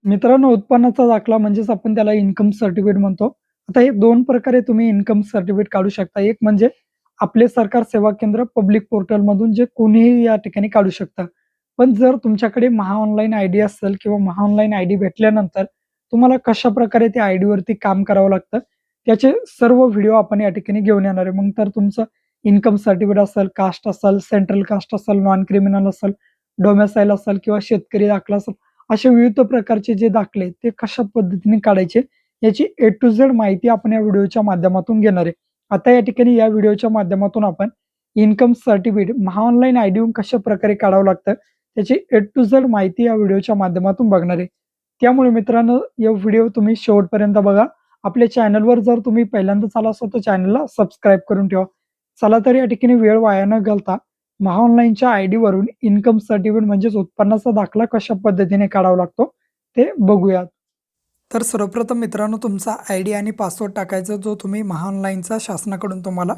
मित्रांनो, उत्पन्नाचा दाखला म्हणजेच आपण त्याला इन्कम सर्टिफिकेट म्हणतो. आता हे 2 प्रकारे तुम्ही इन्कम सर्टिफिकेट काढू शकता. एक म्हणजे आपले सरकार सेवा केंद्र पब्लिक पोर्टलमधून जे कोणीही या ठिकाणी काढू शकतं. पण जर तुमच्याकडे महाऑनलाईन आयडी असेल किंवा महाऑनलाईन आयडी भेटल्यानंतर तुम्हाला कशाप्रकारे त्या आयडीवरती काम करावं लागतं, त्याचे सर्व व्हिडिओ आपण या ठिकाणी घेऊन येणार आहे. मग तर तुमचं इन्कम सर्टिफिकेट असेल, कास्ट असेल, सेंट्रल कास्ट असेल, नॉन क्रिमिनल असेल, डोमेसाईल असेल किंवा शेतकरी दाखला असेल, असे विविध प्रकारचे जे दाखले आहेत, ते कशा पद्धतीने काढायचे याची ए टू झेड माहिती आपण या व्हिडिओच्या माध्यमातून घेणार आहे. आता या ठिकाणी या व्हिडिओच्या माध्यमातून आपण इन्कम सर्टिफिकेट महाऑनलाईन आयडीहून कशाप्रकारे काढावं लागतं, त्याची ए टू झेड माहिती या व्हिडिओच्या माध्यमातून बघणार आहे. त्यामुळे मित्रांनो, हा व्हिडिओ तुम्ही शेवटपर्यंत बघा. आपल्या चॅनलवर जर तुम्ही पहिल्यांदाच आला असाल तर चॅनलला सबस्क्राईब करून ठेवा. चला तर या ठिकाणी वेळ वाया न घालता महाऑनलाईनच्या आयडीवरून इन्कम सर्टिफिकेट म्हणजेच उत्पन्नाचा दाखला कशा पद्धतीने काढावा लागतो ते बघूयात. तर सर्वप्रथम मित्रांनो, तुमचा आयडी आणि पासवर्ड टाकायचा जो तुम्ही महाऑनलाईनचा शासनाकडून तुम्हाला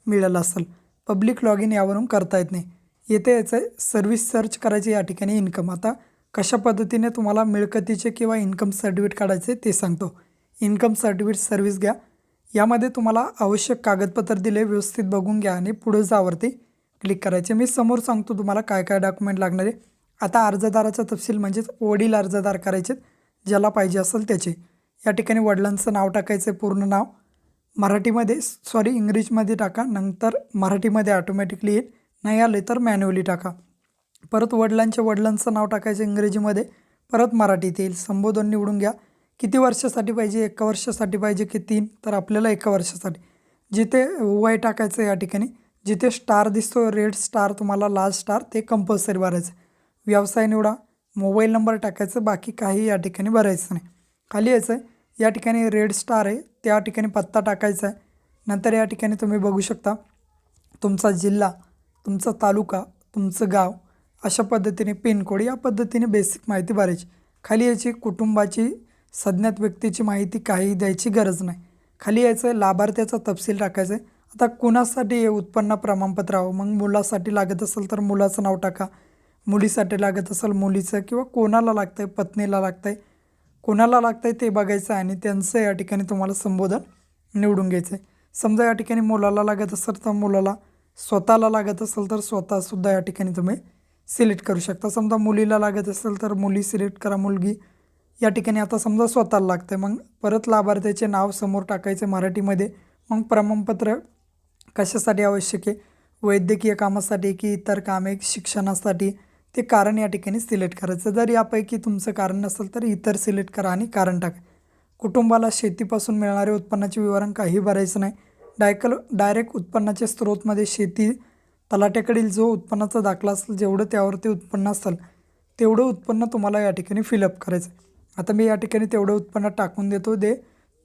मिळाला असेल. पब्लिक लॉगिन यावरून करता येत नाही. येथे याचं सर्व्हिस सर्च करायची या ठिकाणी इन्कम. आता कशा पद्धतीने तुम्हाला मिळकतीचे किंवा इन्कम सर्टिफिकेट काढायचे ते सांगतो. इन्कम सर्टिफिकेट सर्व्हिस घ्या. यामध्ये तुम्हाला आवश्यक कागदपत्र दिले, व्यवस्थित बघून घ्या आणि पुढे जावरती क्लिक करायचे. मी समोर सांगतो तुम्हाला काय काय डॉक्युमेंट लागणार आहे. आता अर्जदाराचा तपशील म्हणजेच वडील अर्जदार करायचे, ज्याला पाहिजे असेल त्याचे. या ठिकाणी वडिलांचं नाव टाकायचं आहे, पूर्ण नाव मराठीमध्ये, इंग्लिशमध्ये टाका. नंतर मराठीमध्ये ऑटोमॅटिकली येईल, नाही आले तर मॅन्युअली टाका. परत वडिलांचं नाव टाकायचं इंग्रजीमध्ये, परत मराठीत येईल. संबोधन निवडून घ्या. किती वर्षासाठी पाहिजे, 1 वर्षासाठी पाहिजे की 3, तर आपल्याला 1 वर्षासाठी. जिथे वय टाकायचं या ठिकाणी, जिथे स्टार दिसतो रेड स्टार तुम्हाला लाल स्टार, ते कंपल्सरी भरायचं. व्यवसाय निवडा. मोबाईल नंबर टाकायचं, बाकी काही या ठिकाणी भरायचं नाही. खाली यायचं आहे, या ठिकाणी रेड स्टार आहे त्या ठिकाणी पत्ता टाकायचा आहे. नंतर या ठिकाणी तुम्ही बघू शकता तुमचा जिल्हा, तुमचा तालुका, तुमचं गाव, अशा पद्धतीने पिनकोड, या पद्धतीने बेसिक माहिती भरायची. खाली याची कुटुंबाची सज्ञात व्यक्तीची माहिती काही द्यायची गरज नाही. खाली यायचं आहे, लाभार्थ्याचा तपशील टाकायचं आहे. आता कुणासाठी हे उत्पन्न प्रमाणपत्र हवं, मग मुलासाठी लागत असेल तर मुलाचं नाव टाका, मुलीसाठी लागत असेल मुलीचं, किंवा कोणाला लागतं आहे, पत्नीला लागतं आहे, कोणाला लागतं आहे ते बघायचं आहे आणि त्यांचं या ठिकाणी तुम्हाला संबोधन निवडून घ्यायचं आहे. समजा या ठिकाणी मुलाला लागत असेल तर मुलाला, स्वतःला लागत असेल तर स्वतःसुद्धा या ठिकाणी तुम्ही सिलेक्ट करू शकता. समजा मुलीला लागत असेल तर मुली सिलेक्ट करा, मुलगी या ठिकाणी. आता समजा स्वतःला लागतं आहे, मग परत लाभार्थ्याचे नाव समोर टाकायचे मराठीमध्ये. मग प्रमाणपत्र कशासाठी आवश्यक आहे, वैद्यकीय कामासाठी की इतर कामे, शिक्षणासाठी, ते कारण या ठिकाणी सिलेक्ट करायचं. जर यापैकी तुमचं कारण नसेल तर इतर सिलेक्ट करा आणि कारण टाका. कुटुंबाला शेतीपासून मिळणारे उत्पन्नाचे विवरण काही भरायचं नाही. डायरेक्ट उत्पन्नाच्या स्रोतमध्ये शेती, तलाट्याकडील जो उत्पन्नाचा दाखला असेल, जेवढं त्यावरती उत्पन्न असेल तेवढं उत्पन्न तुम्हाला या ठिकाणी फिलअप करायचं. आता मी या ठिकाणी तेवढं उत्पन्न टाकून देतो.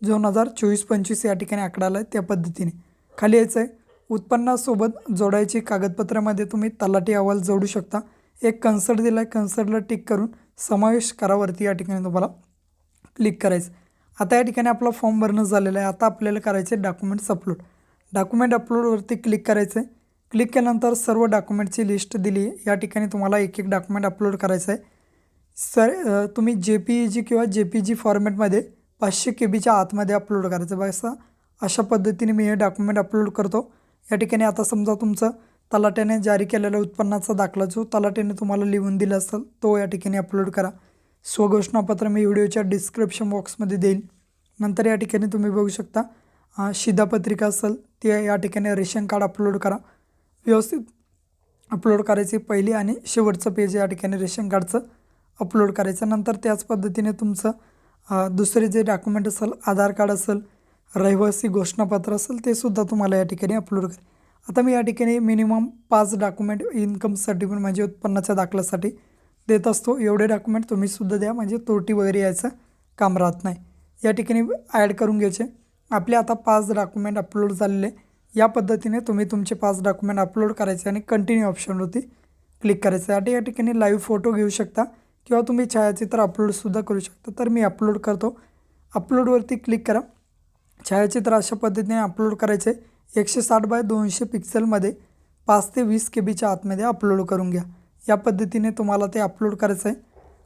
2024-25 या ठिकाणी आकडा आला आहे, त्या पद्धतीने खाली यायचं आहे. उत्पन्नासोबत जोडायची कागदपत्रामध्ये तुम्ही तलाठी अहवाल जोडू शकता. एक कन्सर्ट दिला आहे, कन्सर्टला टिक करून समावेश करावरती या ठिकाणी तुम्हाला क्लिक करायचं. आता या ठिकाणी आपला फॉर्म भरणं झालेलं आहे. आता आपल्याला करायचे डॉक्युमेंट्स अपलोड. डॉक्युमेंट अपलोडवरती क्लिक करायचं आहे. क्लिक केल्यानंतर सर्व डॉक्युमेंटची लिस्ट दिली आहे. या ठिकाणी तुम्हाला एक एक डॉक्युमेंट अपलोड करायचं आहे. तुम्ही JPEG किंवा JPG फॉर्मॅटमध्ये 500 KB आतमध्ये अपलोड करायचं. बस अशा पद्धतीने मी हे डॉक्युमेंट अपलोड करतो. या ठिकाणी आता समजा तुमचं तलाट्याने जारी केलेला उत्पन्नाचा दाखला, जो तलाट्याने तुम्हाला लिहून दिला असेल, तो या ठिकाणी अपलोड करा. स्वघोषणापत्र मी व्हिडिओच्या डिस्क्रिप्शन बॉक्समध्ये देईल. नंतर या ठिकाणी तुम्ही बघू शकता शिधापत्रिका असेल ते या ठिकाणी रेशन कार्ड अपलोड करा. व्यवस्थित अपलोड करायचे. पहिली आणि शेवटचं पेज या ठिकाणी रेशन कार्डचं अपलोड करायचं. नंतर त्याच पद्धतीने तुमचं दुसरे जे डॉक्युमेंट असेल, आधार कार्ड असेल, रहिवासी घोषणापत्र असेल, ते सुद्धा तुम्हाला या ठिकाणी अपलोड करा. आता मी या ठिकाणी मिनिमम 5 डॉक्युमेंट इन्कम सर्टिफिकेट म्हणजे उत्पन्नाच्या दाखल्यासाठी देत असतो. एवढे डॉक्युमेंट तुम्हीसुद्धा द्या, म्हणजे तोटी वगैरे यायचं काम राहत नाही. या ठिकाणी ॲड करून घ्यायचे. आपले आता 5 डॉक्युमेंट अपलोड झालेले. या पद्धतीने तुम्ही तुमचे 5 डॉक्युमेंट अपलोड करायचे आणि कंटिन्यू ऑप्शनवरती क्लिक करायचं. या ठिकाणी लाईव्ह फोटो घेऊ शकता किंवा तुम्ही छायाचित्र अपलोडसुद्धा करू शकता. तर मी अपलोड करतो. अपलोडवरती क्लिक करा. छायाचित्र अशा पद्धतीने अपलोड करायचे. 160x200 पिक्सेलमध्ये 5 ते 20 KB आतमध्ये अपलोड करून घ्या. या पद्धतीने तुम्हाला ते अपलोड करायचं आहे.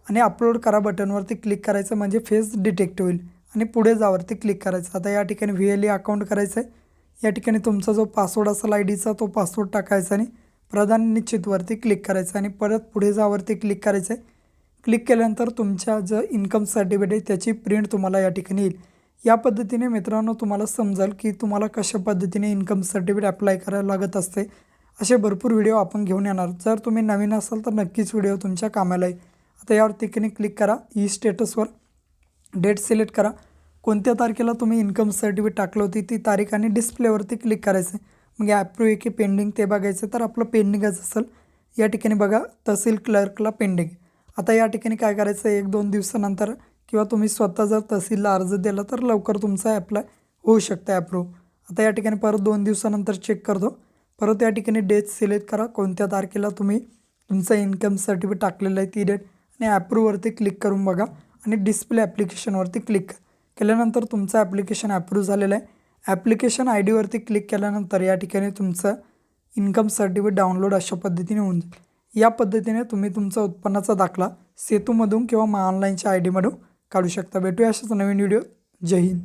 आणि अपलोड करा बटनवरती क्लिक करायचं म्हणजे फेस डिटेक्ट होईल आणि पुढे जावरती क्लिक करायचं. आता या ठिकाणी VLE अकाउंट करायचं आहे. या ठिकाणी तुमचा जो पासवर्ड असेल IDचा तो पासवर्ड टाकायचा आणि प्रदान निश्चितवरती क्लिक करायचं आणि परत पुढे जावरती क्लिक करायचं आहे. क्लिक केल्यानंतर तुमच्या जो इन्कम सर्टिफिकेट आहे त्याची प्रिंट तुम्हाला या ठिकाणी येईल. या पद्धतीने मित्रांनो तुम्हाला समजेल की तुम्हाला कशा पद्धतीने इन्कम सर्टिफिकेट अप्लाय करायला लागत असते. असे भरपूर व्हिडिओ आपण घेऊन येणार. जर तुम्ही नवीन असाल तर नक्कीच व्हिडिओ तुमच्या कामाला येईल. आता यावर ठिकाणी क्लिक करा. ई स्टेटसवर डेट सिलेक्ट करा. कोणत्या तारखेला तुम्ही इन्कम सर्टिफिकेट टाकलं होती ती तारीख आणि डिस्प्लेवरती क्लिक करायचं. मग ॲप्रूव्ह आहे की पेंडिंग ते बघायचं. तर आपलं पेंडिंगच असेल. या ठिकाणी बघा तहसील क्लर्कला पेंडिंग. आता या ठिकाणी काय करायचं 1-2 दिवसानंतर किंवा तुम्ही स्वतः जर तहसीलला अर्ज दिला तर लवकर तुमचा अप्लाय होऊ शकतं ॲप्रूव्ह. आता या ठिकाणी परत 2 दिवसानंतर चेक करतो. परत या ठिकाणी डेट सिलेक्ट करा. कोणत्या तारखेला तुम्ही तुमचं इन्कम सर्टिफिकेट टाकलेलं आहे ती डेट आणि ॲप्रूव्हवरती क्लिक करून बघा आणि डिस्प्ले ॲप्लिकेशनवरती क्लिक केल्यानंतर तुमचं ॲप्लिकेशन ॲप्रूव्ह झालेलं आहे. ॲप्लिकेशन IDवरती क्लिक केल्यानंतर या ठिकाणी तुमचं इन्कम सर्टिफिकेट डाउनलोड अशा पद्धतीने होऊन जाईल. या पद्धतीने तुम्ही तुमचा उत्पन्नाचा दाखला सेतूमधून किंवा ऑनलाईनच्या IDमधून काढू शकता. भेटूया अशाच नवीन व्हिडिओ. जय हिंद.